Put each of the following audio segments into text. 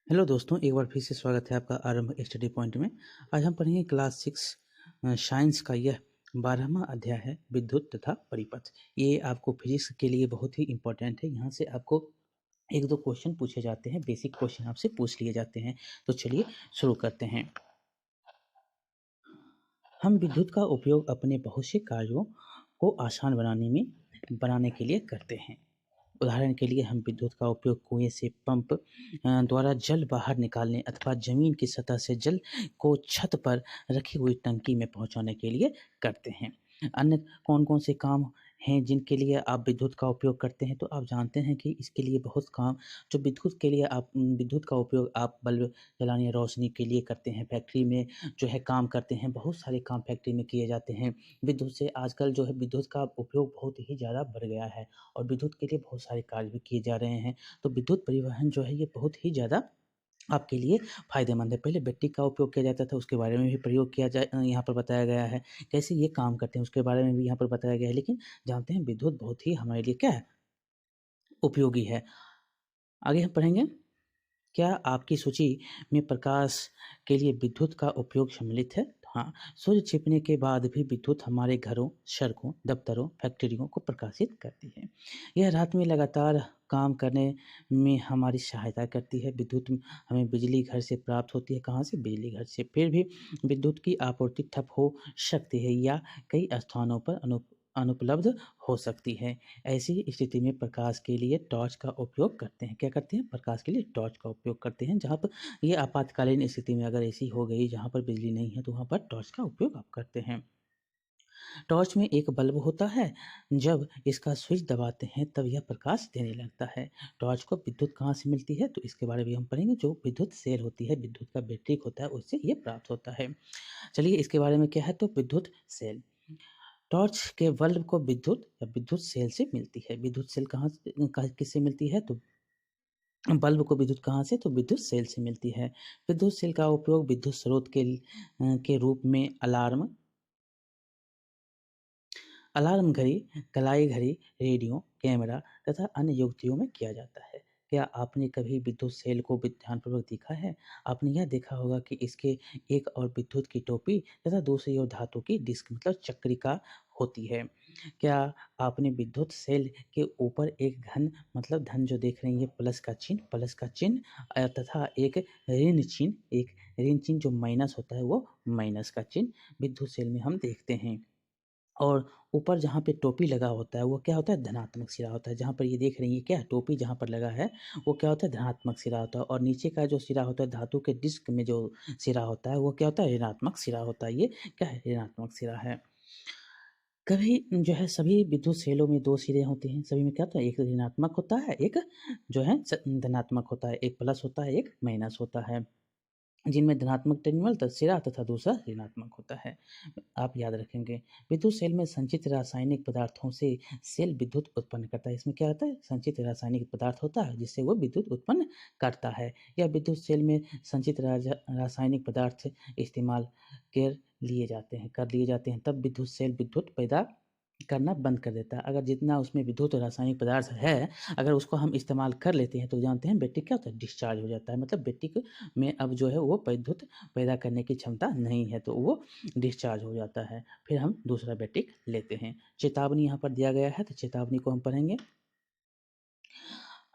Hello दोस्तों, एक बार फिर से स्वागत है आपका आरंभ स्टडी पॉइंट में। आज हम पढ़ेंगे क्लास 6 साइंस का यह 12वां अध्याय है विद्युत तथा परिपथ। ये आपको फिजिक्स के लिए बहुत ही इम्पोर्टेंट है। यहाँ से आपको एक दो क्वेश्चन पूछे जाते हैं, बेसिक क्वेश्चन आपसे पूछ लिए जाते हैं। तो चलिए शुरू करते हैं। हम विद्युत का उपयोग अपने बहुत से कार्यों को आसान बनाने के लिए करते हैं। उदाहरण के लिए हम विद्युत का उपयोग कुएं से पंप द्वारा जल बाहर निकालने अथवा जमीन की सतह से जल को छत पर रखी हुई टंकी में पहुंचाने के लिए करते हैं। अन्य कौन-कौन से काम हैं जिनके लिए आप विद्युत का उपयोग करते हैं? तो आप जानते हैं कि इसके लिए बहुत काम जो विद्युत के लिए आप विद्युत का उपयोग आप बल्ब जलाने, रोशनी के लिए करते हैं, फैक्ट्री में जो है काम करते हैं, बहुत सारे काम फैक्ट्री में किए जाते हैं। विद्युत से आजकल जो है विद्युत का उपयोग बहुत ही ज़्यादा बढ़ गया है और विद्युत के लिए बहुत सारे कार्य भी किए जा रहे हैं। तो विद्युत परिवहन जो है ये बहुत ही ज़्यादा आपके लिए फ़ायदेमंद है। पहले बैटरी का उपयोग किया जाता था, उसके बारे में भी प्रयोग किया जाए यहाँ पर बताया गया है। कैसे ये काम करते हैं उसके बारे में भी यहाँ पर बताया गया है। लेकिन जानते हैं विद्युत बहुत ही हमारे लिए क्या है? उपयोगी है। आगे हम पढ़ेंगे, क्या आपकी सूची में प्रकाश के लिए विद्युत का उपयोग सम्मिलित है? हाँ, सूर्य छिपने के बाद भी विद्युत हमारे घरों, सड़कों, दफ्तरों, फैक्ट्रियों को प्रकाशित करती है। यह रात में लगातार काम करने में हमारी सहायता करती है। विद्युत हमें बिजली घर से प्राप्त होती है। कहाँ से? बिजली घर से। फिर भी विद्युत की आपूर्ति ठप हो सकती है या कई स्थानों पर अनुपलब्ध हो सकती है। ऐसी स्थिति में प्रकाश के लिए टॉर्च का उपयोग करते हैं। क्या करते हैं? प्रकाश के लिए टॉर्च का उपयोग करते हैं। जहाँ पर ये आपातकालीन स्थिति में अगर ऐसी हो गई जहाँ पर बिजली नहीं है तो वहाँ पर टॉर्च का उपयोग आप करते हैं। टॉर्च में एक बल्ब होता है, जब इसका स्विच दबाते हैं तब यह प्रकाश देने लगता है। टॉर्च को विद्युत कहाँ से मिलती है? तो इसके बारे में हम पढ़ेंगे। जो विद्युत सेल होती है, विद्युत का बैटरी होता है, उससे ये प्राप्त होता है। चलिए इसके बारे में क्या है? तो विद्युत सेल। टॉर्च के बल्ब को विद्युत या विद्युत सेल से मिलती है। विद्युत सेल किससे मिलती है? तो बल्ब को विद्युत कहाँ से? तो विद्युत सेल से मिलती है। विद्युत सेल का उपयोग विद्युत स्रोत के रूप में अलार्म घड़ी, कलाई घड़ी, रेडियो, कैमरा तथा अन्य युक्तियों में किया जाता है। क्या आपने कभी विद्युत सेल को ध्यानपूर्वक देखा है? आपने यह देखा होगा कि इसके एक ओर विद्युत की टोपी तथा दूसरी ओर धातु की डिस्क मतलब चक्रिका होती है। क्या आपने विद्युत सेल के ऊपर एक धन जो देख रहे हैं ये प्लस का चिन्ह तथा एक ऋण चिन्ह जो माइनस होता है वो माइनस का चिन्ह विद्युत सेल में हम देखते हैं। और ऊपर जहाँ पे टोपी लगा होता है वो क्या होता है? धनात्मक सिरा होता है। जहाँ पर ये देख रही हैं क्या टोपी जहाँ पर लगा है वो क्या होता है? धनात्मक सिरा होता है। और नीचे का जो सिरा होता है धातु के डिस्क में जो सिरा होता है वो क्या होता है? ऋणात्मक सिरा होता है। ये क्या है? ऋणात्मक सिरा है। कभी जो है सभी विद्युत सेलों में 2 सिरे होते हैं। सभी में क्या होता है? एक ऋणात्मक होता है, एक जो है धनात्मक होता है। एक प्लस होता है, एक माइनस होता है। जिनमें धनात्मक टर्मिनल सिरा तथा दूसरा ऋणात्मक होता है। आप याद रखेंगे। विद्युत सेल में संचित रासायनिक पदार्थों से सेल विद्युत उत्पन्न करता है। इसमें क्या होता है? संचित रासायनिक पदार्थ होता है जिससे वो विद्युत उत्पन्न करता है। या विद्युत सेल में संचित रासायनिक पदार्थ इस्तेमाल कर लिए जाते हैं तब विद्युत सेल विद्युत पैदा करना बंद कर देता है। अगर जितना उसमें विद्युत रासायनिक पदार्थ है, अगर उसको हम इस्तेमाल कर लेते हैं तो जानते हैं बैटरी क्या होता है? डिस्चार्ज हो जाता है। मतलब बैटरी में अब जो है वो विद्युत पैदा करने की क्षमता नहीं है तो वो डिस्चार्ज हो जाता है। फिर हम दूसरा बैटरी लेते हैं। चेतावनी यहाँ पर दिया गया है तो चेतावनी को हम पढ़ेंगे।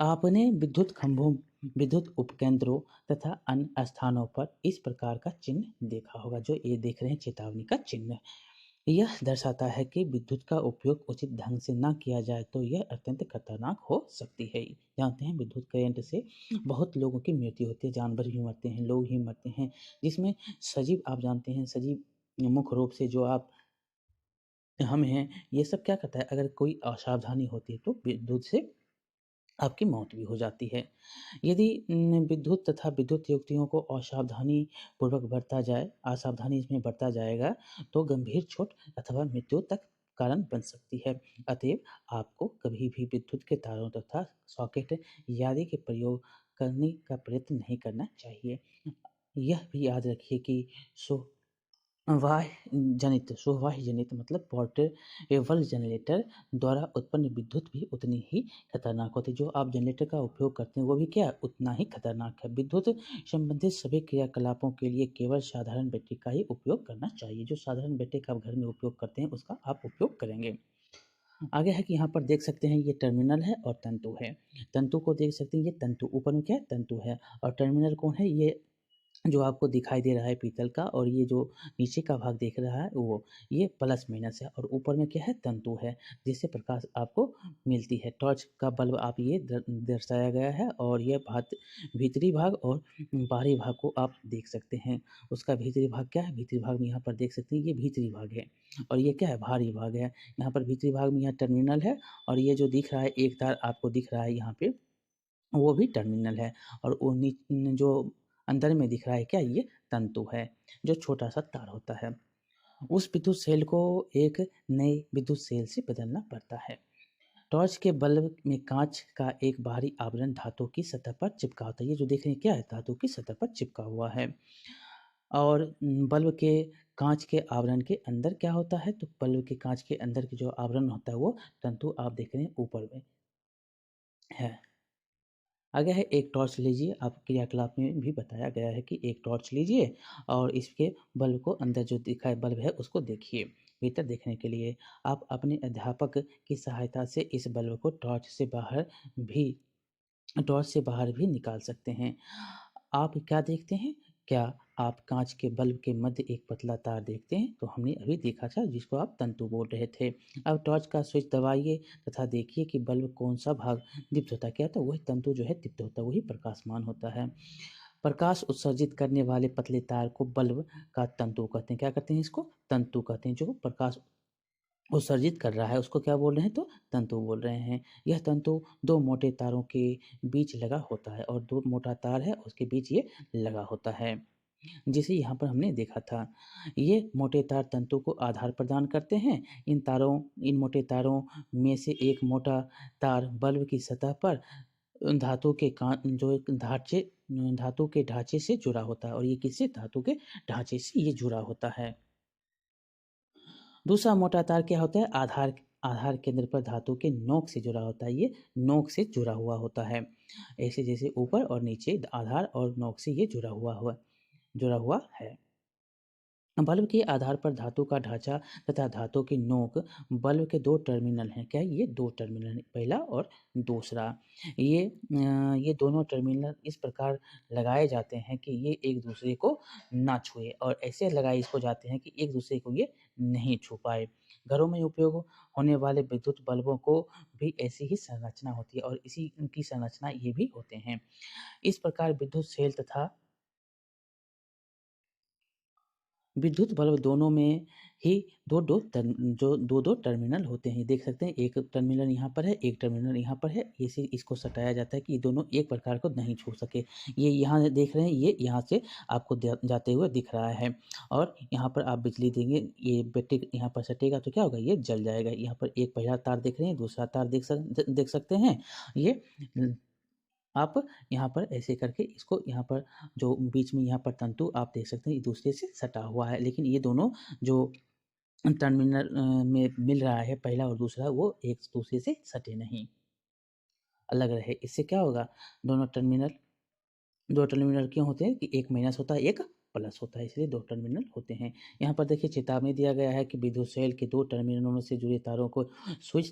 आपने विद्युत खंभों, विद्युत उपकेंद्रों तथा अन्य स्थानों पर इस प्रकार का चिन्ह देखा होगा। जो ये देख रहे हैं चेतावनी का चिन्ह। यह दर्शाता है कि विद्युत का उपयोग उचित ढंग से ना किया जाए तो यह अत्यंत खतरनाक हो सकती है। जानते हैं विद्युत करंट से बहुत लोगों की मृत्यु होती है, जानवर भी मरते हैं, लोग भी मरते हैं। जिसमें सजीव आप जानते हैं सजीव मुख्य रूप से जो आप हम हैं, ये सब क्या करता है? अगर कोई असावधानी होती है तो विद्युत से आपकी मौत भी हो जाती है। यदि विद्युत तथा विद्युत युक्तियों को असावधानी इसमें बरता जाएगा तो गंभीर चोट अथवा मृत्यु तक कारण बन सकती है। अतएव आपको कभी भी विद्युत के तारों तथा सॉकेट आदि के प्रयोग करने का प्रयत्न नहीं करना चाहिए। यह भी याद रखिए कि सो वाह्य जनित सुवाह्य जनित मतलब पोर्टेबल जनरेटर द्वारा उत्पन्न विद्युत भी उतनी ही खतरनाक होती है। जो आप जनरेटर का उपयोग करते हैं वो भी क्या है? उतना ही खतरनाक है। विद्युत संबंधित सभी क्रियाकलापों के लिए केवल साधारण बैटरी का ही उपयोग करना चाहिए। जो साधारण बैटरी का आप घर में उपयोग करते हैं उसका आप उपयोग करेंगे। आगे है कि यहाँ पर देख सकते हैं ये टर्मिनल है और तंतु है। तंतु को देख सकते हैं, ये तंतु ऊपर में क्या है? तंतु है। और टर्मिनल कौन है? ये जो आपको दिखाई दे रहा है पीतल का, और ये जो नीचे का भाग दिख रहा है वो ये प्लस माइनस है, और ऊपर में क्या है? तंतु है, जिससे प्रकाश आपको मिलती है। टॉर्च का बल्ब आप ये दर्शाया गया है, और ये भीतरी भाग और बाहरी भाग को आप देख सकते हैं। उसका भीतरी भाग क्या है? भीतरी भाग में यहाँ पर देख सकते हैं ये भीतरी भाग है, और ये क्या है? बाहरी भाग है। यहाँ पर भीतरी भाग में यहाँ टर्मिनल है, और ये जो दिख रहा है एक तार आपको दिख रहा है यहाँ पे, वो भी टर्मिनल है। और वो जो अंदर में दिख रहा है क्या? ये तंतु है, जो छोटा सा तार होता है। उस विद्युत सेल को एक नए विद्युत सेल से बदलना पड़ता है। टॉर्च के बल्ब में कांच का एक बाहरी आवरण धातु की सतह पर चिपका होता है। ये जो देख रहे हैं क्या है? धातु की सतह पर चिपका हुआ है। और बल्ब के कांच के आवरण के अंदर क्या होता है? तो बल्ब के कांच के अंदर की जो आवरण होता है वो तंतु आप देख रहे हैं ऊपर में है। आगे है एक टॉर्च लीजिए। आप क्रियाकलाप में भी बताया गया है कि एक टॉर्च लीजिए और इसके बल्ब को अंदर जो दिखा है बल्ब है उसको देखिए। भीतर देखने के लिए आप अपने अध्यापक की सहायता से इस बल्ब को भी टॉर्च से बाहर भी निकाल सकते हैं। आप क्या देखते हैं? क्या आप कांच के बल्ब के मध्य एक पतला तार देखते हैं? तो हमने अभी देखा था जिसको आप तंतु बोल रहे थे। अब टॉर्च का स्विच दबाइए तथा देखिए कि बल्ब कौन सा भाग दीप्त होता है। क्या होता है? वही तंतु जो है दीप्त होता है, वही प्रकाशमान होता है। प्रकाश उत्सर्जित करने वाले पतले तार को बल्ब का तंतु कहते हैं। क्या कहते हैं? इसको तंतु कहते हैं। जो प्रकाश उत्सर्जित कर रहा है उसको क्या बोल रहे हैं? तो तंतु बोल रहे हैं। यह तंतु दो मोटे तारों के बीच लगा होता है, और दो मोटा तार है उसके बीच ये लगा होता है, जिसे यहाँ पर हमने देखा था। ये मोटे तार तंतु को आधार प्रदान करते हैं। इन मोटे तारों में से एक मोटा तार बल्ब की सतह पर धातु के जो एक धातु के ढांचे से जुड़ा होता है, और ये किससे? धातु के ढांचे से ये जुड़ा होता है। दूसरा मोटा तार क्या होता है? आधार आधार केंद्र पर धातु के नोक से जुड़ा होता है। ये नोक से जुड़ा हुआ होता है। ऐसे जैसे ऊपर और नीचे आधार और नोक से ये जुड़ा हुआ है। बल्ब के आधार पर धातु का ढांचा तथा धातु की नोक बल्ब के दो टर्मिनल हैं। क्या है? ये दो टर्मिनल हैं, पहला और दूसरा। ये दोनों टर्मिनल इस प्रकार लगाए जाते हैं कि ये एक दूसरे को ना छुए, और ऐसे लगाए इसको जाते हैं कि एक दूसरे को ये नहीं छू पाए। घरों में उपयोग होने वाले विद्युत बल्बों को भी ऐसी ही संरचना होती है, और इसी की संरचना ये भी होते हैं। इस प्रकार विद्युत बल्ब दोनों में ही दो दो टर्मिनल होते हैं। देख सकते हैं एक टर्मिनल यहाँ पर है, एक टर्मिनल यहाँ पर है। इसे इसको सटाया जाता है कि ये दोनों एक प्रकार को नहीं छू सके। ये यहाँ देख रहे हैं, ये यहाँ से आपको जाते हुए दिख रहा है, और यहाँ पर आप बिजली देंगे, ये बैटरी यहाँ पर सटेगा तो क्या होगा? ये जल जाएगा। यहाँ पर एक पहला तार देख रहे हैं, दूसरा तार देख सकते हैं। ये आप यहाँ पर ऐसे करके इसको यहाँ पर जो बीच में यहाँ पर तंतु आप देख सकते हैं एक दूसरे से सटा हुआ है, लेकिन ये दोनों जो टर्मिनल में मिल रहा है पहला और दूसरा, वो एक दूसरे से सटे नहीं, अलग रहे। इससे क्या होगा? दोनों टर्मिनल दो टर्मिनल क्यों होते हैं? कि एक माइनस होता है, एक प्लस होता है, इसलिए दो टर्मिनल होते हैं। यहाँ पर देखिए चेतावनी दिया गया है कि विद्युत सेल के दो टर्मिनलों से जुड़े तारों को स्विच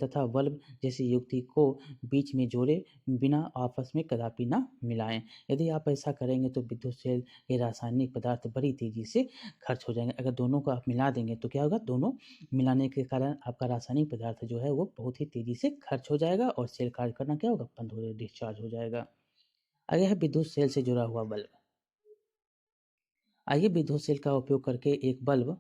तथा बल्ब जैसी युक्ति को बीच में जोड़े बिना आपस में कदापि ना मिलाएं। यदि आप ऐसा करेंगे तो विद्युत सेल के रासायनिक पदार्थ बड़ी तेजी से खर्च हो जाएंगे। अगर दोनों को आप मिला देंगे तो क्या होगा? दोनों मिलाने के कारण आपका रासायनिक पदार्थ जो है वो बहुत ही तेजी से खर्च हो जाएगा, और सेल कार्य करना क्या होगा? बंद हो जाएगा, डिस्चार्ज हो जाएगा। आगे है विद्युत सेल से जुड़ा हुआ बल्ब। आइए विद्युत सेल का उपयोग करके एक बल्ब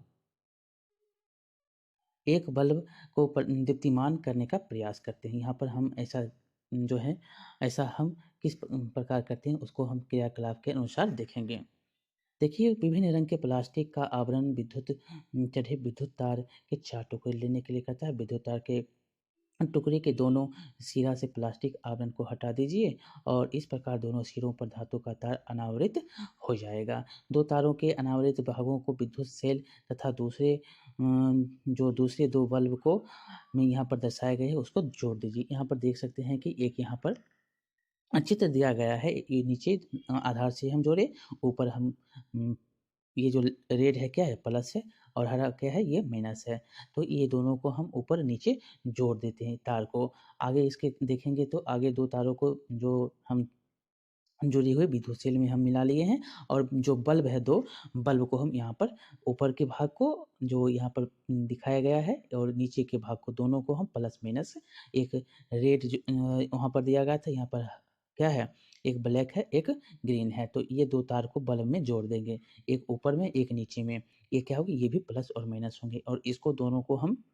को दीप्तिमान करने का प्रयास करते हैं। यहाँ पर हम जो है ऐसा हम किस प्रकार करते हैं उसको हम क्रियाकलाप के अनुसार देखेंगे। देखिए विभिन्न रंग के प्लास्टिक का आवरण चढ़े विद्युत तार के चार टुकड़े लेने के लिए कहता है। विद्युत तार के टुकड़े के दोनों सिरा से प्लास्टिक आवरण को हटा दीजिए और इस प्रकार दोनों सिरों पर धातु का तार अनावृत हो जाएगा। दो तारों के अनावृत भागों को विद्युत सेल तथा जो दूसरे दो बल्ब को में यहाँ पर दर्शाए गए हैं उसको जोड़ दीजिए। यहाँ पर देख सकते हैं कि एक यहाँ पर चित्र दिया गया है। ये नीचे आधार से हम जोड़े, ऊपर हम ये जो रेड है क्या है, प्लस है, और हरा क्या है, ये माइनस है। तो ये दोनों को हम ऊपर नीचे जोड़ देते हैं तार को। आगे इसके देखेंगे तो आगे दो तारों को जो हम जुड़ी हुई विद्युत सेल में हम मिला लिए हैं, और जो बल्ब है, दो बल्ब को हम यहाँ पर ऊपर के भाग को जो यहाँ पर दिखाया गया है और नीचे के भाग को, दोनों को हम प्लस माइनस एक रेड वहाँ पर दिया गया था, यहाँ पर क्या है, एक ब्लैक है, एक ग्रीन है। तो ये दो तार को बल्ब में जोड़ देंगे, एक ऊपर में एक नीचे में। ये क्या होगी, ये भी प्लस और माइनस होंगे, और इसको दोनों को हम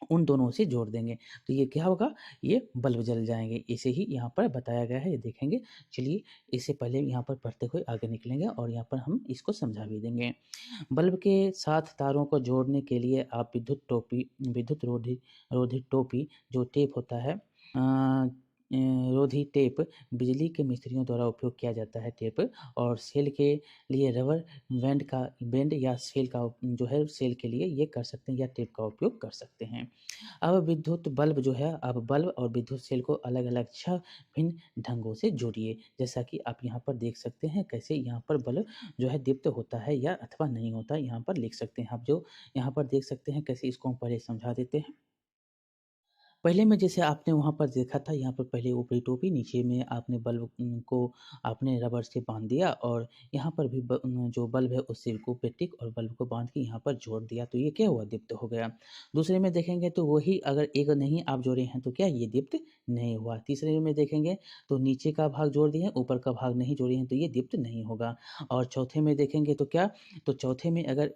उन दोनों से जोड़ देंगे। तो ये क्या होगा, ये बल्ब जल जाएँगे। इसे ही यहाँ पर बताया गया है, ये देखेंगे। चलिए, इससे पहले यहाँ पर पढ़ते हुए आगे निकलेंगे और यहाँ पर हम इसको समझा भी देंगे। बल्ब के साथ तारों को जोड़ने के लिए आप विद्युत रोधी रोधी टोपी जो टेप होता है, रोधी टेप बिजली के मिस्त्रियों द्वारा उपयोग किया जाता है टेप, और सेल के लिए रबर बैंड या सेल का जो है, सेल के लिए ये कर सकते हैं या टेप का उपयोग कर सकते हैं। अब विद्युत बल्ब जो है, अब बल्ब और विद्युत सेल को अलग-अलग 6 भिन्न ढंगों से जोड़िए। जैसा कि आप यहाँ पर देख सकते हैं कैसे यहाँ पर बल्ब जो है दीप्त होता है या अथवा नहीं होता, यहाँ पर लिख सकते हैं। आप जो यहाँ पर देख सकते हैं कैसे, इसको हम पहले समझा देते हैं। पहले में जैसे आपने वहाँ पर देखा था, यहाँ पर पहले ऊपरी टोपी, नीचे में आपने बल्ब को आपने रबर से बाँध दिया, और यहाँ पर भी जो बल्ब है उस सिर को पे टिक और बल्ब को बाँध के यहाँ पर जोड़ दिया, तो ये क्या हुआ, दीप्त हो गया। दूसरे में देखेंगे तो वही, अगर एक नहीं आप जोड़े हैं तो क्या ये दीप्त नहीं हुआ। तीसरे में देखेंगे तो नीचे का भाग जोड़ दिए हैं, ऊपर का भाग नहीं जोड़े हैं, तो ये दीप्त नहीं होगा। और चौथे में देखेंगे तो क्या, तो चौथे में अगर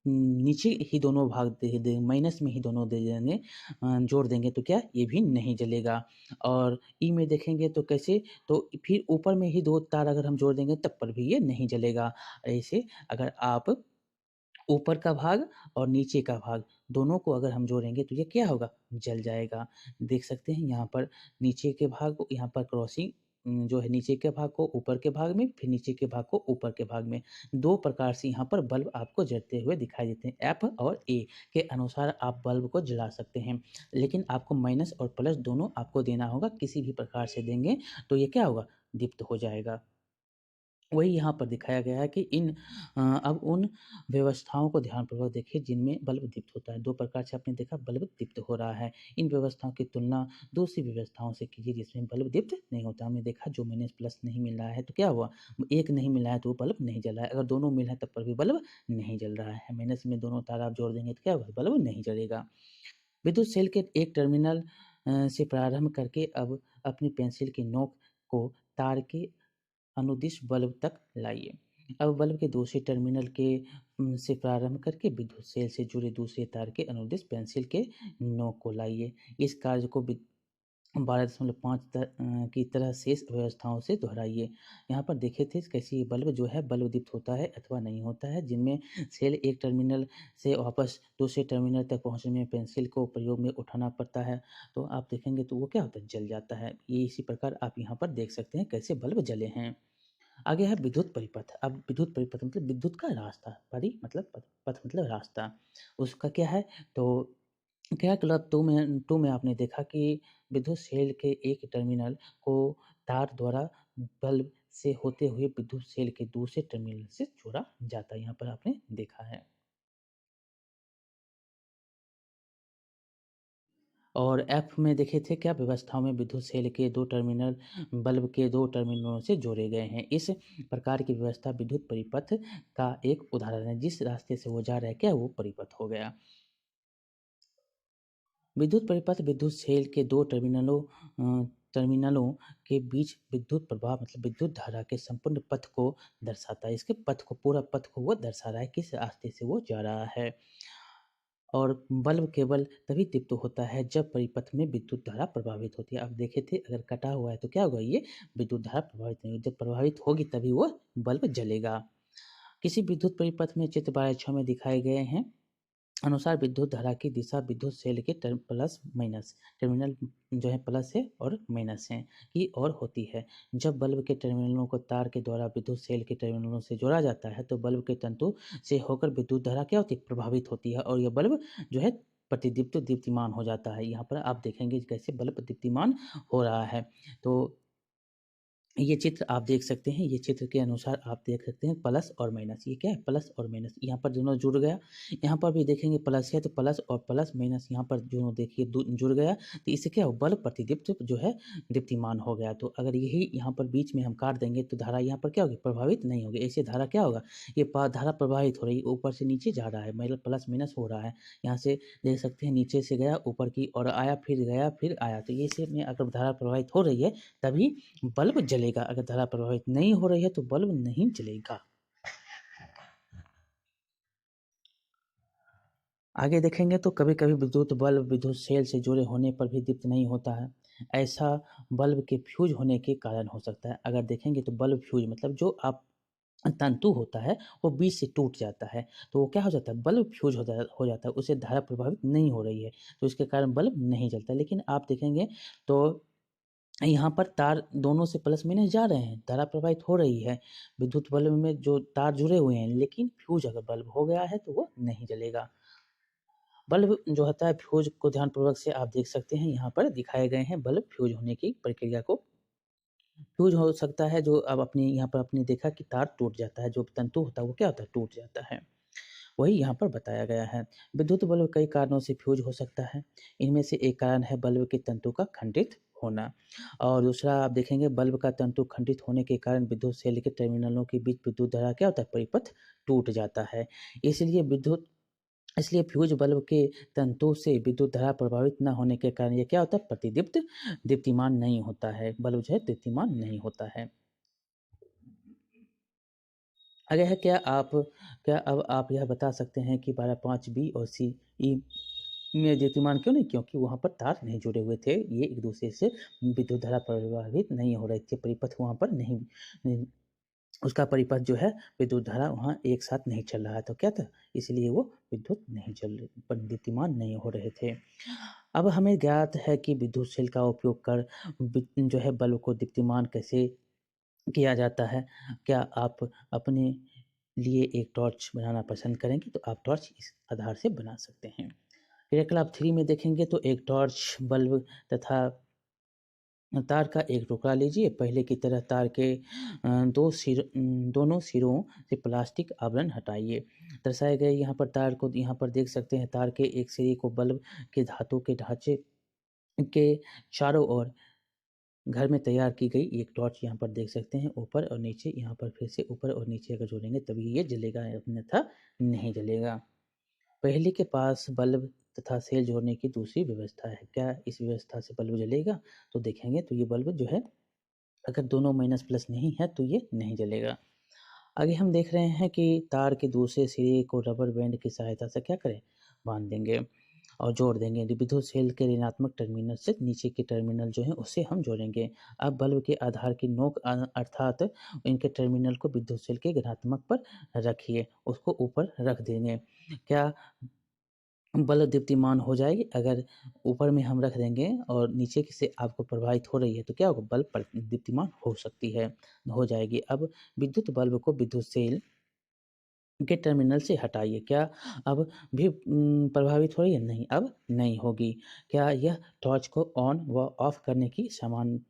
नीचे ही दोनों भाग दे दे माइनस में ही दोनों दे देंगे, जोड़ देंगे तो क्या, ये भी नहीं जलेगा। और ई में देखेंगे तो कैसे, तो फिर ऊपर में ही 2 तार अगर हम जोड़ देंगे तब पर भी ये नहीं जलेगा। ऐसे अगर आप ऊपर का भाग और नीचे का भाग दोनों को अगर हम जोड़ेंगे तो ये क्या होगा, जल जाएगा। देख सकते हैं यहाँ पर नीचे के भाग को यहाँ पर क्रॉसिंग, जो है नीचे के भाग को ऊपर के भाग में, फिर नीचे के भाग को ऊपर के भाग में। 2 प्रकार से यहाँ पर बल्ब आपको जलते हुए दिखाई देते हैं। एफ और ए के अनुसार आप बल्ब को जला सकते हैं, लेकिन आपको माइनस और प्लस दोनों आपको देना होगा। किसी भी प्रकार से देंगे तो ये क्या होगा, दीप्त हो जाएगा। वही यहाँ पर दिखाया गया है कि अब उन व्यवस्थाओं को ध्यानपूर्वक देखिए जिनमें बल्ब दीप्त होता है। 2 प्रकार से आपने देखा बल्ब दीप्त हो रहा है। इन व्यवस्थाओं की तुलना दूसरी व्यवस्थाओं से कीजिए जिसमें बल्ब दीप्त नहीं होता। हमने देखा जो माइनस प्लस नहीं मिल रहा है तो क्या हुआ? एक नहीं मिला है तो वो बल्ब नहीं जल रहा है। अगर दोनों मिल हैं तब पर भी बल्ब नहीं जल रहा है। माइनस में दोनों तार आप जोड़ देंगे तो क्या होगा? बल्ब नहीं जलेगा। विद्युत सेल के एक टर्मिनल से प्रारंभ करके अब अपनी पेंसिल की नोक को तार के अनुदिश बल्ब तक लाइए। अब बल्ब के दूसरे टर्मिनल से प्रारंभ करके विद्युत सेल से जुड़े दूसरे तार के अनुदिश पेंसिल के नोक को लाइए। इस कार्य को 12.5 की तरह शेष व्यवस्थाओं से दोहराइए। यहाँ पर देखे थे कैसे ये बल्ब जो है बल्ब दीप्त होता है अथवा नहीं होता है, जिनमें सेल एक टर्मिनल से वापस दूसरे टर्मिनल तक पहुँचने में पेंसिल को प्रयोग में उठाना पड़ता है। तो आप देखेंगे तो वो क्या होता है, जल जाता है। ये इसी प्रकार आप यहाँ पर देख सकते हैं कैसे बल्ब जले हैं। आगे है विद्युत परिपथ। अब विद्युत परिपथ मतलब विद्युत का रास्ता, मतलब पथ मतलब रास्ता। उसका क्या है, तो क्या क्लब 2 में आपने देखा कि विद्युत सेल के एक टर्मिनल को तार द्वारा बल्ब से होते हुए विद्युत सेल के दूसरे टर्मिनल से जोड़ा जाता है। यहाँ पर आपने देखा है। और एफ में देखे थे क्या व्यवस्थाओं में विद्युत सेल के 2 टर्मिनल बल्ब के 2 टर्मिनलों से जोड़े गए हैं। इस प्रकार की व्यवस्था विद्युत परिपथ का एक उदाहरण है। जिस रास्ते से वो जा रहा है क्या, वो परिपथ हो गया। विद्युत परिपथ विद्युत सेल के 2 टर्मिनलों के बीच विद्युत प्रवाह मतलब विद्युत धारा के संपूर्ण पथ को दर्शाता है। इसके पथ को, पूरा पथ को वो दर्शा रहा है, किस रास्ते से वो जा रहा है। और बल्ब केवल तभी दीप्त होता है जब परिपथ में विद्युत धारा प्रभावित होती है। आप देखे थे अगर कटा हुआ है तो क्या होगा, ये विद्युत धारा प्रभावित नहीं होगी। जब प्रभावित होगी तभी वो बल्ब जलेगा। किसी विद्युत परिपथ में चित्र 12.6 में दिखाए गए हैं अनुसार विद्युत धारा की दिशा विद्युत सेल के प्लस माइनस टर्मिनल जो है प्लस है और माइनस है की ओर होती है। जब बल्ब के टर्मिनलों को तार के द्वारा विद्युत सेल के टर्मिनलों से जोड़ा जाता है तो बल्ब के तंतु से होकर विद्युत धारा क्या होती है, प्रभावित होती है और यह बल्ब जो है प्रतिदीप्त दीप्तिमान हो जाता है। यहाँ पर आप देखेंगे कैसे बल्ब दीप्तिमान हो रहा है। तो ये चित्र आप देख सकते हैं, ये चित्र के अनुसार आप देख सकते हैं प्लस और माइनस, ये क्या है प्लस और माइनस, यहाँ पर दोनों जुड़ गया। यहाँ पर भी देखेंगे प्लस है तो प्लस और प्लस माइनस यहाँ पर दोनों देखिए जुड़ गया, तो इससे क्या हो बल्ब प्रतिदीप्त जो है दीप्तिमान हो गया। तो अगर यही यहाँ पर बीच में हम काट देंगे तो धारा यहाँ पर क्या होगी, प्रभावित नहीं होगी। ऐसे धारा क्या होगा, ये धारा प्रभावित हो रही है, ऊपर से नीचे जा रहा है, मतलब प्लस माइनस हो रहा है। यहाँ से देख सकते हैं नीचे से गया ऊपर की और आया, फिर गया फिर आया, तो ये से में अगर धारा प्रभावित हो रही है तभी बल्ब जलेगा, अगर धारा प्रभावित नहीं हो रही है तो बल्ब नहीं जलेगा। आगे देखेंगे तो कभी कभी विद्युत बल्ब विद्युत सेल से जुड़े होने पर भी दीप्त नहीं होता है। ऐसा बल्ब के फ्यूज होने के कारण हो सकता है। अगर देखेंगे तो बल्ब फ्यूज मतलब जो आप तंतु होता है वो बीच से टूट जाता है, तो वो क्या हो जाता है, बल्ब फ्यूज हो जाता है, उससे धारा प्रभावित नहीं हो रही है तो इसके कारण बल्ब नहीं जलता। लेकिन आप देखेंगे तो यहाँ पर तार दोनों से प्लस माइनस जा रहे हैं, धारा प्रवाहित हो रही है, विद्युत बल्ब में जो तार जुड़े हुए हैं, लेकिन फ्यूज अगर बल्ब हो गया है तो वो नहीं जलेगा। बल्ब जो होता है फ्यूज को ध्यानपूर्वक से आप देख सकते हैं, यहाँ पर दिखाए गए हैं बल्ब फ्यूज होने की प्रक्रिया को। फ्यूज हो सकता है जो अब अपने यहाँ पर आपने देखा कि तार टूट जाता है, जो तंतु होता है वो क्या होता है, टूट जाता है, वही यहाँ पर बताया गया है। विद्युत बल्ब कई कारणों से फ्यूज हो सकता है। इनमें से एक कारण है बल्ब के तंतु का खंडित होना, और दूसरा आप देखेंगे बल्ब का तंतु खंडित होने के कारण विद्युत सेल के टर्मिनलों के बीच विद्युत धारा क्या होता है, परिपथ टूट जाता है। इसलिए फ्यूज बल्ब के तंतु से विद्युत धारा प्रभावित न होने के कारण ये क्या होता है, प्रतिदीप्त दीप्तिमान नहीं होता है, बल्ब जो है दीप्तिमान नहीं होता है। आगे है क्या अब आप यह बता सकते हैं कि 12 बी और सी ई में द्युतिमान क्यों नहीं, क्योंकि वहाँ पर तार नहीं जुड़े हुए थे, ये एक दूसरे से विद्युत धारा प्रभावित नहीं हो रही थी, परिपथ वहाँ पर नहीं उसका परिपथ जो है विद्युत धारा वहाँ एक साथ नहीं चल रहा था, क्या था, इसलिए वो विद्युत नहीं चल दीप्तिमान नहीं हो रहे थे। अब हमें ज्ञात है कि विद्युत सेल का उपयोग कर जो है बल्ब को दीप्तिमान कैसे किया जाता है। क्या आप अपने लिए एक टॉर्च बनाना पसंद करेंगे, तो आप टॉर्च इस आधार से बना सकते हैं। क्रियाकलाप 3 में देखेंगे तो एक टॉर्च बल्ब तथा तार का एक टुकड़ा लीजिए। पहले की तरह तार के दोनों सिरों से प्लास्टिक आवरण हटाइए। दर्शाए गए यहाँ पर तार को यहाँ पर देख सकते हैं, तार के एक सिरे को बल्ब के धातु के ढांचे के चारों ओर घर में तैयार की गई एक टॉर्च यहाँ पर देख सकते हैं, ऊपर और नीचे, यहाँ पर फिर से ऊपर और नीचे अगर जोड़ेंगे तभी ये जलेगा, अन्यथा नहीं जलेगा। पहले के पास बल्ब तथा सेल जोड़ने की दूसरी व्यवस्था है। क्या इस व्यवस्था से बल्ब जलेगा, तो देखेंगे तो ये बल्ब जो है अगर दोनों माइनस प्लस नहीं है तो ये नहीं जलेगा। आगे हम देख रहे हैं कि तार के दूसरे सिरे को रबर बैंड की सहायता से क्या करें, बांध देंगे और जोड़ देंगे। विद्युत सेल के ऋणात्मक टर्मिनल से नीचे के टर्मिनल जो है उसे हम जोड़ेंगे। अब बल्ब के आधार की नोक अर्थात इनके टर्मिनल को विद्युत सेल के ऋणात्मक पर रखिए, उसको ऊपर रख देंगे। क्या बल्ब दीप्तिमान हो जाएगी, अगर ऊपर में हम रख देंगे और नीचे की से आपको प्रभावित हो रही है तो क्या होगा, बल्ब दीप्तिमान हो सकती है, हो जाएगी। अब विद्युत बल्ब को विद्युत सेल के टर्मिनल से हटाइए। क्या अब भी प्रभावित हो रही है, नहीं, अब नहीं होगी। क्या यह टॉर्च को ऑन व ऑफ करने की समान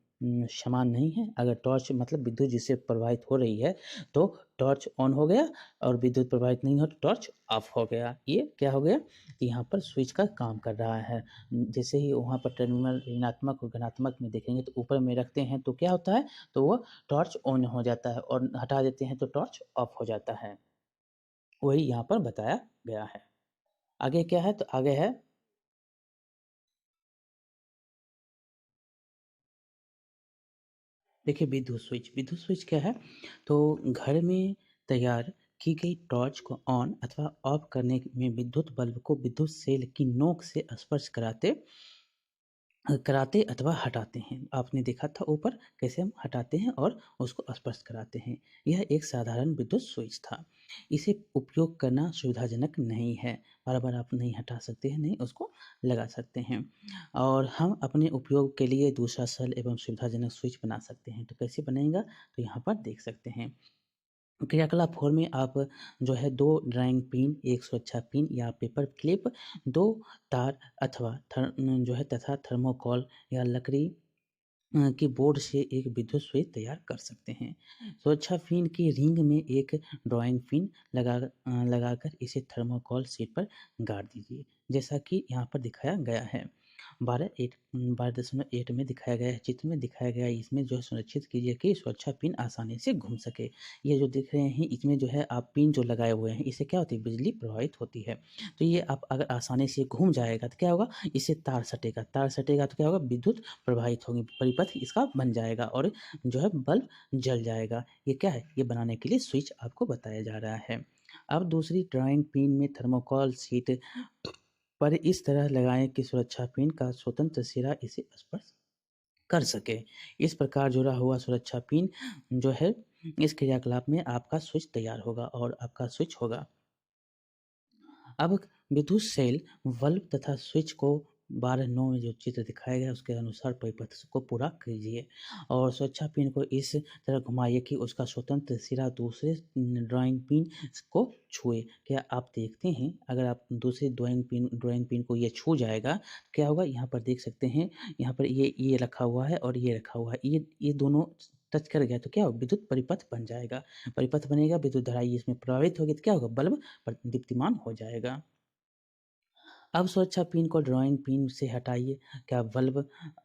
नहीं है। अगर टॉर्च मतलब विद्युत जिससे प्रभावित हो रही है तो टॉर्च ऑन हो गया, और विद्युत प्रभावित नहीं हो तो टॉर्च ऑफ हो गया। ये क्या हो गया, यहाँ पर स्विच का काम कर रहा है। जैसे ही वहाँ पर टर्मिनल ऋणात्मक और धनात्मक में देखेंगे तो ऊपर में रखते हैं तो क्या होता है, तो वो टॉर्च ऑन हो जाता है, और हटा देते हैं तो टॉर्च ऑफ हो जाता है। वही यहाँ पर बताया गया है। आगे क्या है, तो आगे है देखिए विद्युत स्विच क्या है, तो घर में तैयार की गई टॉर्च को ऑन अथवा ऑफ करने में विद्युत बल्ब को विद्युत सेल की नोक से स्पर्श कराते कराते अथवा हटाते हैं। आपने देखा था ऊपर कैसे हम हटाते हैं और उसको स्पर्श कराते हैं। यह एक साधारण विद्युत स्विच था। इसे उपयोग करना सुविधाजनक नहीं है। बार-बार आप नहीं हटा सकते हैं, नहीं उसको लगा सकते हैं। और हम अपने उपयोग के लिए दूसरा सरल एवं सुविधाजनक स्विच बना सकते हैं। तो कैसे बनेगा? तो यहाँ पर देख सकते हैं। क्रियाकलाप 4 में आप जो है 2 ड्राइंग पिन, 1 सुरक्षा पिन या पेपर क्लिप, 2 तार अथवा जो है तथा थर्मोकोल या लकड़ी की बोर्ड से एक विद्युत स्विच तैयार कर सकते हैं। सुरक्षा पिन की रिंग में एक ड्राइंग पिन लगाकर इसे थर्मोकोल शीट पर गाड़ दीजिए, जैसा कि यहाँ पर दिखाया गया है। 12.8 में दिखाया गया है, चित्र में दिखाया गया है, इसमें जो है सुनिश्चित कीजिए कि सुरक्षा पिन आसानी से घूम सके। ये जो दिख रहे हैं, इसमें जो है आप पिन जो लगाए हुए हैं, इससे क्या होती है? बिजली प्रवाहित होती है। तो ये आप अगर आसानी से घूम जाएगा तो क्या होगा? इससे तार सटेगा तो क्या होगा? विद्युत प्रवाहित होगी, परिपथ इसका बन जाएगा और जो है बल्ब जल जाएगा। ये क्या है? ये बनाने के लिए स्विच आपको बताया जा रहा है। अब दूसरी ड्राइंग पिन में थर्मोकोल शीट पर इस तरह लगाएँ कि सुरक्षा पिन का स्वतंत्र सिरा इसे स्पर्श कर सके। इस प्रकार जुड़ा हुआ सुरक्षा पिन जो है इस क्रियाकलाप में आपका स्विच तैयार होगा और आपका स्विच होगा। अब विद्युत सेल, बल्ब तथा स्विच को 12:9 में जो चित्र दिखाया गया है उसके अनुसार परिपथ को पूरा कीजिए और सुरक्षा पिन को इस तरह घुमाइए कि उसका स्वतंत्र सिरा दूसरे ड्राइंग पिन को छुए। क्या आप देखते हैं अगर आप दूसरी ड्राइंग पिन को ये छू जाएगा तो क्या होगा? यहाँ पर देख सकते हैं, यहाँ पर ये रखा हुआ है और ये रखा हुआ है। ये दोनों टच कर गया तो क्या होगा? विद्युत परिपथ बन जाएगा। परिपथ बनेगा, विद्युत धारा इसमें प्रवाहित होगी तो क्या होगा? बल्ब दीप्तिमान हो जाएगा। अब सुरक्षा पिन को ड्राइंग पिन से हटाइए। क्या बल्ब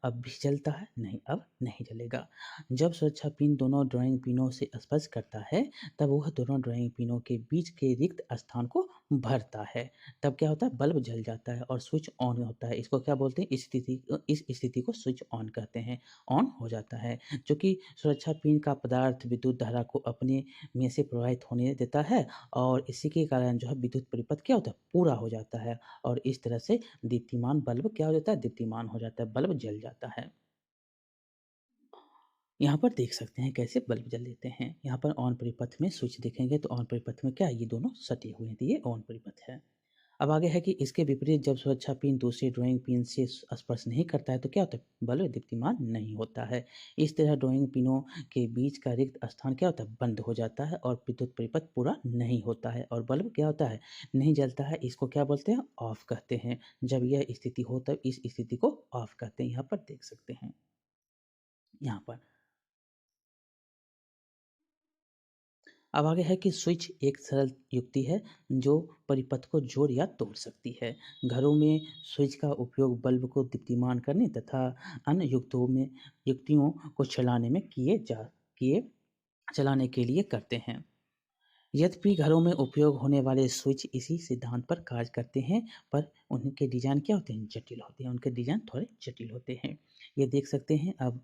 अब भी जलता है? नहीं, अब नहीं जलेगा। जब सुरक्षा पिन दोनों ड्राइंग पिनों से स्पर्श करता है, तब वह दोनों ड्राइंग पिनों के बीच के रिक्त स्थान को भरता है। तब क्या होता है? बल्ब जल जाता है और स्विच ऑन होता है। इसको क्या बोलते हैं? इस स्थिति को स्विच ऑन कहते हैं। ऑन हो जाता है। चूँकि सुरक्षा पिन का पदार्थ विद्युत धारा को अपने में से प्रवाहित होने देता है और इसी के कारण जो है विद्युत परिपथ क्या होता है? पूरा हो जाता है और इस तरह से दीप्तिमान बल्ब क्या हो जाता है? दीप्तिमान हो जाता है, बल्ब जल जाता है। यहाँ पर देख सकते हैं कैसे बल्ब जल लेते हैं। यहाँ पर ऑन परिपथ में स्विच देखेंगे तो ऑन परिपथ में क्या है? ये दोनों सटे हुए हैं, तो ये ऑन परिपथ है। अब आगे है कि इसके विपरीत जब सुरक्षा पिन दूसरी ड्राइंग पिन से स्पर्श नहीं करता है तो क्या होता है? बल्ब दीप्तिमान नहीं होता है। इस तरह ड्राइंग पिनों के बीच का रिक्त स्थान क्या होता है? बंद हो जाता है और विद्युत परिपथ पूरा नहीं होता है और बल्ब क्या होता है? नहीं जलता है। इसको क्या बोलते हैं? ऑफ कहते हैं। जब यह स्थिति हो तब इस स्थिति को ऑफ कहते हैं। यहाँ पर देख सकते हैं। यहाँ पर अब आगे है कि स्विच एक सरल युक्ति है जो परिपथ को जोड़ या तोड़ सकती है। घरों में स्विच का उपयोग बल्ब को दीप्तिमान करने तथा अन्य युक्तियों को किए चलाने के लिए करते हैं। यद्यपि घरों में उपयोग होने वाले स्विच इसी सिद्धांत पर कार्य करते हैं, पर उनके डिज़ाइन क्या होते हैं? जटिल होते हैं। उनके डिज़ाइन थोड़े जटिल होते हैं। ये देख सकते हैं। अब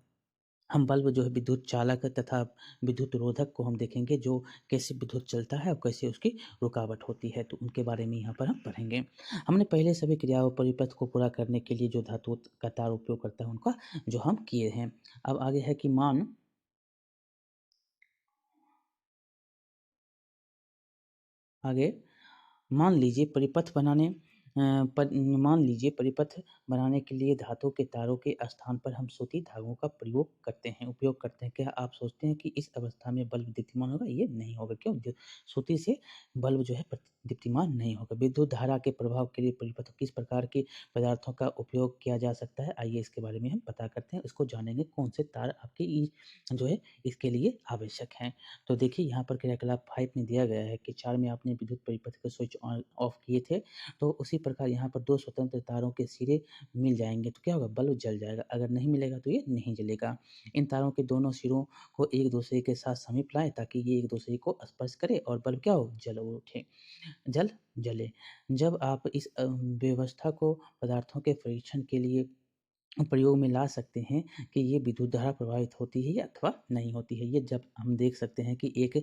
हम बल्ब जो है विद्युत चालक तथा विद्युत रोधक को हम देखेंगे जो कैसे विद्युत चलता है और कैसे उसकी रुकावट होती है, तो उनके बारे में यहाँ पर हम पढ़ेंगे। हमने पहले सभी क्रियाओं परिपथ को पूरा करने के लिए जो धातु का तार उपयोग करता है उनका जो हम किए हैं। अब आगे है कि आगे मान लीजिए परिपथ बनाने अ, पर मान लीजिए परिपथ बनाने के लिए धातु के तारों के स्थान पर हम सूती धागों का उपयोग करते हैं। क्या आप सोचते हैं कि इस अवस्था में बल्ब दीप्तिमान होगा? ये नहीं होगा। क्यों? सूती से बल्ब जो है दीप्तिमान नहीं होगा। विद्युत धारा के प्रभाव के लिए परिपथ किस प्रकार के पदार्थों का उपयोग किया जा सकता है? आइए इसके बारे में हम पता करते हैं। इसको जानेंगे कौन से तार आपके जो है इसके लिए आवश्यक हैं। तो देखिए यहाँ पर क्रियाकलाप 5 में दिया गया है कि 4 में आपने विद्युत परिपथ के स्विच ऑन ऑफ किए थे, तो उसी प्रकार यहाँ पर 2 स्वतंत्र तारों के सिरे मिल जाएँगे तो क्या होगा? बल्ब जल जाएगा, अगर नहीं मिलेगा तो ये नहीं जलेगा। इन तारों के दोनों सिरों को एक-दूसरे के साथ समीप लाएँ ताकि ये एक-दूसरे को स्पर्श करे और बल्ब क्या हो? जले। जब आप इस व्यवस्था को पदार्थों के परीक्षण के लिए प्रयोग में ला सकते हैं कि ये विद्युत धारा प्रवाहित होती है या अथवा नहीं होती है। ये जब हम देख सकते हैं कि एक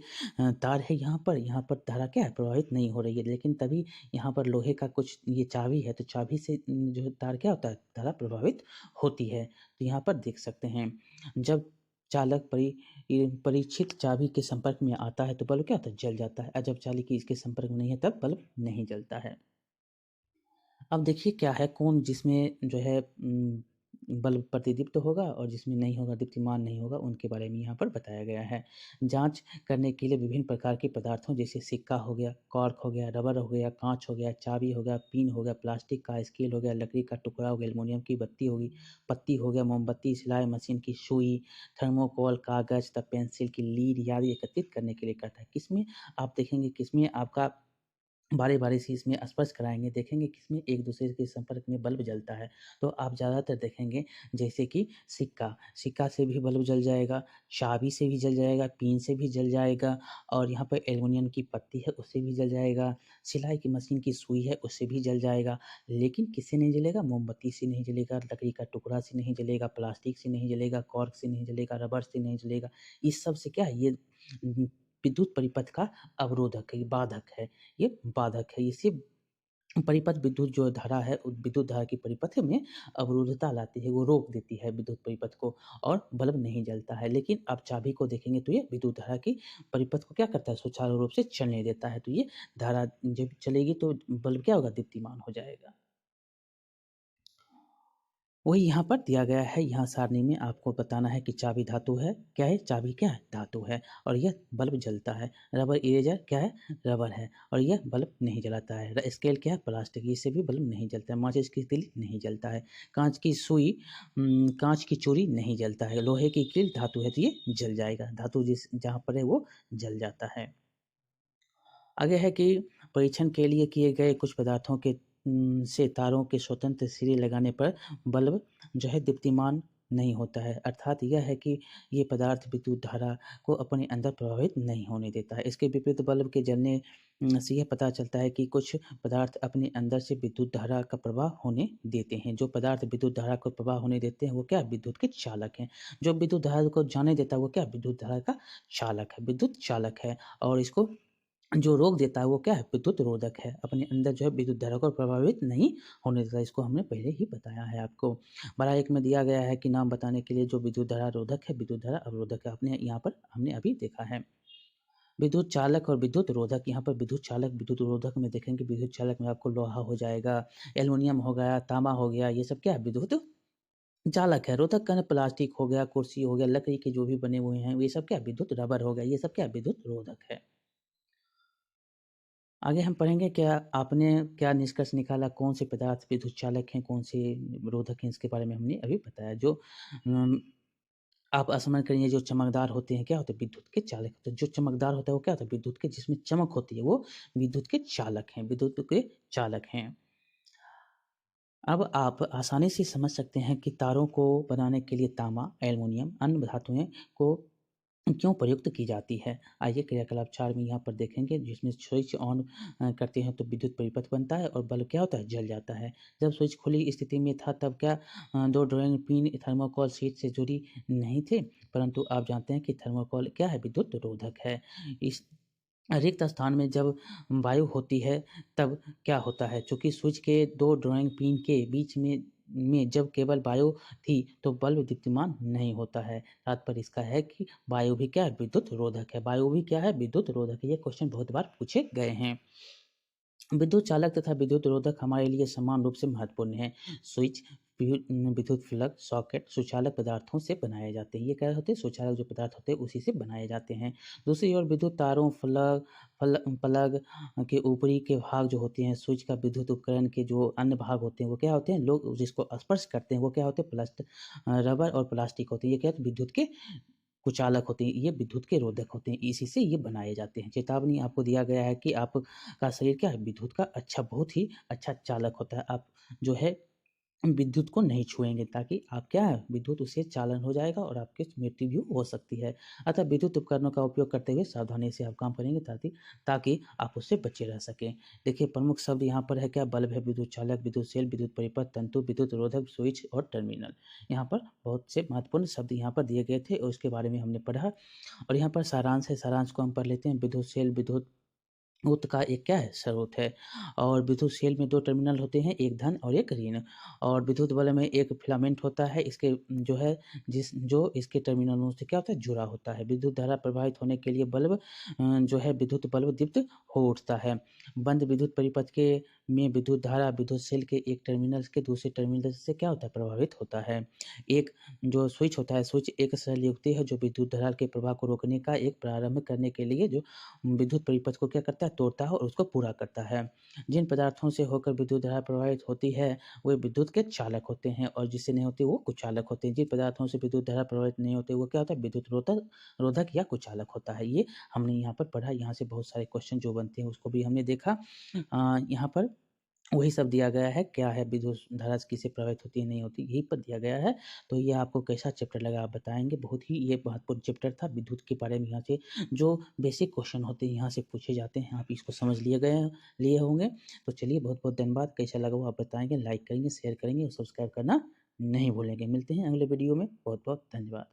तार है यहाँ पर धारा क्या है प्रवाहित नहीं हो रही है, लेकिन तभी यहाँ पर लोहे का कुछ ये चाबी है, तो चाबी से जो तार क्या होता है धारा प्रभावित होती है। तो यहाँ पर देख सकते हैं जब चालक परीक्षित चाबी के संपर्क में आता है तो बल्ब क्या होता है जल जाता है, और जब चालक की इसके संपर्क में नहीं है तब बल्ब नहीं जलता है। अब देखिए क्या है कौन जिसमें जो है बल्ब प्रतिदीप्त होगा और जिसमें नहीं होगा दीप्तिमान नहीं होगा उनके बारे में यहाँ पर बताया गया है। जांच करने के लिए विभिन्न प्रकार के पदार्थों जैसे सिक्का हो गया, कॉर्क हो गया, रबर हो गया, कांच हो गया, चाबी हो गया, पिन हो गया, प्लास्टिक का स्केल हो गया, लकड़ी का टुकड़ा हो गया, एल्युमिनियम की बत्ती होगी, पत्ती हो गया, मोमबत्ती, सिलाई मशीन की सुई, थर्मोकोल, कागज तथा पेंसिल की लीड आदि एकत्रित करने के लिए करता है। किसमें आप देखेंगे किसमें आपका बारी-बारी से इसमें स्पर्श कराएँगे, देखेंगे किसमें एक-दूसरे के संपर्क में बल्ब जलता है। तो आप ज़्यादातर देखेंगे जैसे कि सिक्का से भी बल्ब जल जाएगा, चाबी से भी जल जाएगा, पिन से भी जल जाएगा और यहाँ पे एल्युमिनियम की पत्ती है उससे भी जल जाएगा, सिलाई की मशीन की सुई है उससे भी जल जाएगा। लेकिन किससे नहीं जलेगा? मोमबत्ती से नहीं जलेगा, लकड़ी का टुकड़ा से नहीं जलेगा, प्लास्टिक से नहीं जलेगा, कॉर्क से नहीं जलेगा, रबर से नहीं जलेगा। इस सब से क्या है ये विद्युत परिपथ का अवरोधक है, ये बाधक है। ये बाधक है। इससे परिपथ विद्युत जो धारा है उस विद्युत धारा की परिपथ में अवरोधता लाती है, वो रोक देती है विद्युत परिपथ को और बल्ब नहीं जलता है। लेकिन आप चाबी को देखेंगे तो ये विद्युत धारा की परिपथ को क्या करता है सुचारू रूप से चलने देता है। तो ये धारा जब चलेगी तो बल्ब क्या होगा दीप्तिमान हो जाएगा। वही यहाँ पर दिया गया है, यहाँ सारणी में आपको बताना है कि चाबी धातु है, क्या है? चाबी क्या है? धातु है और यह बल्ब जलता है। रबर इरेज़र क्या है? रबर है और यह बल्ब नहीं जलाता है। स्केल क्या है? प्लास्टिक, इससे भी बल्ब नहीं जलता है। माचिस की तीली नहीं जलता है। काँच की सुई काँच की चूड़ी नहीं जलता है। लोहे की कील धातु है तो ये जल जाएगा। धातु जिस जहाँ पर है वो जल जाता है। आगे है कि परीक्षण के लिए किए गए कुछ पदार्थों के से तारों के स्वतंत्र सिरे लगाने पर बल्ब जो है दीप्तिमान नहीं होता है। अर्थात यह है कि ये पदार्थ विद्युत धारा को अपने अंदर प्रभावित नहीं होने देता है। इसके विपरीत बल्ब के जलने से यह पता चलता है कि कुछ पदार्थ अपने अंदर से विद्युत धारा का प्रवाह होने देते हैं। जो पदार्थ विद्युत धारा को प्रवाह होने देते हैं वो क्या विद्युत के चालक हैं। जो विद्युत धारा को जाने देता है वो क्या विद्युत धारा का चालक है, विद्युत चालक है। और इसको जो रोक देता है वो क्या है विद्युत रोधक है। अपने अंदर जो है विद्युत धारा को प्रभावित नहीं होने देता। इसको हमने पहले ही बताया है आपको। बड़ा एक में दिया गया है कि नाम बताने के लिए जो विद्युत धारा रोधक है, विद्युत धारा अवरोधक है। अपने यहाँ पर हमने अभी देखा है। विद्युत चालक और विद्युत रोधक, यहाँ पर विद्युत चालक विद्युत रोधक में देखेंगे विद्युत चालक में आपको लोहा हो जाएगा, एल्युमिनियम हो गया, तांबा हो गया, ये सब क्या है विद्युत चालक है। रोधक का प्लास्टिक हो गया, कुर्सी हो गया, लकड़ी के जो भी बने हुए हैं ये सब क्या विद्युत रबर हो गया, ये सब क्या विद्युत रोधक है। आगे हम पढ़ेंगे क्या आपने क्या निष्कर्ष निकाला कौन से पदार्थ विद्युत चालक हैं, कौन से रोधक हैं, इसके बारे में हमने अभी बताया। जो अम, आप स्मरण करेंगे जो चमकदार होते हैं क्या होते हैं विद्युत के चालक होते हैं। जो चमकदार होता है वो क्या होता है विद्युत के जिसमें चमक होती है वो विद्युत के चालक हैं, विद्युत के चालक हैं। अब आप आसानी से समझ सकते हैं कि तारों को बनाने के लिए तांबा, एल्युमिनियम, अन्य धातुएं को क्यों प्रयुक्त की जाती है। आइए क्रियाकलाप 4 में यहाँ पर देखेंगे जिसमें स्विच ऑन करते हैं तो विद्युत परिपथ बनता है और बल्ब क्या होता है जल जाता है। जब स्विच खुली स्थिति में था तब क्या दो ड्राइंग पिन थर्मोकोल शीट से जुड़ी नहीं थे, परंतु आप जानते हैं कि थर्मोकोल क्या है विद्युत रोधक है। इस रिक्त स्थान में जब वायु होती है तब क्या होता है, चूंकि स्विच के दो ड्राइंग पिन के बीच में जब केवल वायु थी तो बल्ब दीप्तिमान नहीं होता है। तात्पर्य इसका है कि वायु भी क्या है विद्युत रोधक है। वायु भी क्या है विद्युत रोधक है। ये क्वेश्चन बहुत बार पूछे गए हैं। विद्युत चालक तथा विद्युत रोधक हमारे लिए समान रूप से महत्वपूर्ण है। स्विच विद्युत प्लग सॉकेट सुचालक पदार्थों से बनाए जाते हैं। ये क्या होते हैं सुचालक जो पदार्थ होते हैं उसी से बनाए जाते हैं। दूसरी ओर विद्युत तारों प्लग के ऊपरी के भाग जो होते हैं स्विच का विद्युत उपकरण के जो अन्य भाग होते हैं वो क्या होते हैं लोग जिसको स्पर्श करते हैं वो क्या होते हैं रबर और प्लास्टिक होते हैं। ये क्या है विद्युत के कुचालक होते हैं, ये विद्युत के रोधक होते हैं, इसी से ये बनाए जाते हैं। चेतावनी आपको दिया गया है कि आपका शरीर क्या है विद्युत का अच्छा बहुत ही अच्छा चालक होता है। आप जो है विद्युत को नहीं छुएँगे, ताकि आप क्या है, विद्युत उससे चालन हो जाएगा और आपकी मृत्यु भी हो सकती है। अतः विद्युत उपकरणों का उपयोग करते हुए सावधानी से आप काम करेंगे, ताकि ताकि आप उससे बचे रह सकें। देखिए, प्रमुख शब्द यहाँ पर है क्या, बल्ब है, विद्युत चालक, विद्युत सेल, विद्युत परिपथ, तंतु, विद्युत रोधक, स्विच और टर्मिनल। यहाँ पर बहुत से महत्वपूर्ण शब्द यहाँ पर दिए गए थे और उसके बारे में हमने पढ़ा। और यहाँ पर सारांश है, सारांश को हम पढ़ लेते हैं। विद्युत सेल विद्युत उत्त का एक क्या है, स्रोत है। और विद्युत सेल में 2 टर्मिनल होते हैं, एक धन और एक ऋण। और विद्युत बल्ब में एक फिलामेंट होता है, इसके जो है जो इसके टर्मिनलों से क्या होता है, जुड़ा होता है। विद्युत धारा प्रवाहित होने के लिए बल्ब जो है विद्युत बल्ब दीप्त हो उठता है। बंद विद्युत परिपथ के में विद्युत धारा विद्युत सेल के एक टर्मिनल के दूसरे टर्मिनल से क्या होता है, प्रभावित होता है। एक जो स्विच होता है, स्विच एक सरल युक्ति है जो विद्युत धारा के प्रवाह को रोकने का एक प्रारंभ करने के लिए जो विद्युत परिपथ को क्या करता है, तोड़ता है और उसको पूरा करता है। जिन पदार्थों से होकर विद्युत धारा प्रवाहित होती है, वे विद्युत के चालक होते हैं और जिससे नहीं होती वो कुचालक होते हैं। जिन पदार्थों से विद्युत धारा प्रवाहित नहीं होती वो क्या होता है, विद्युत रोधक या कुचालक होता है। ये हमने यहाँ पर पढ़ा, यहाँ से बहुत सारे क्वेश्चन जो बनते हैं उसको भी हमने देखा। यहाँ पर वही सब दिया गया है, क्या है विद्युत धारा किससे प्रभावित होती है, नहीं होती, यही पर दिया गया है। तो ये आपको कैसा चैप्टर लगा आप बताएँगे। बहुत ही ये महत्वपूर्ण चैप्टर था, विद्युत के बारे में यहाँ से जो बेसिक क्वेश्चन होते हैं यहाँ से पूछे जाते हैं, आप इसको समझ लिए होंगे। तो चलिए, बहुत-बहुत धन्यवाद। कैसा लगा वो आप बताएँगे, लाइक करेंगे, शेयर करेंगे और सब्सक्राइब करना नहीं भूलेंगे। मिलते हैं अगले वीडियो में। बहुत-बहुत धन्यवाद।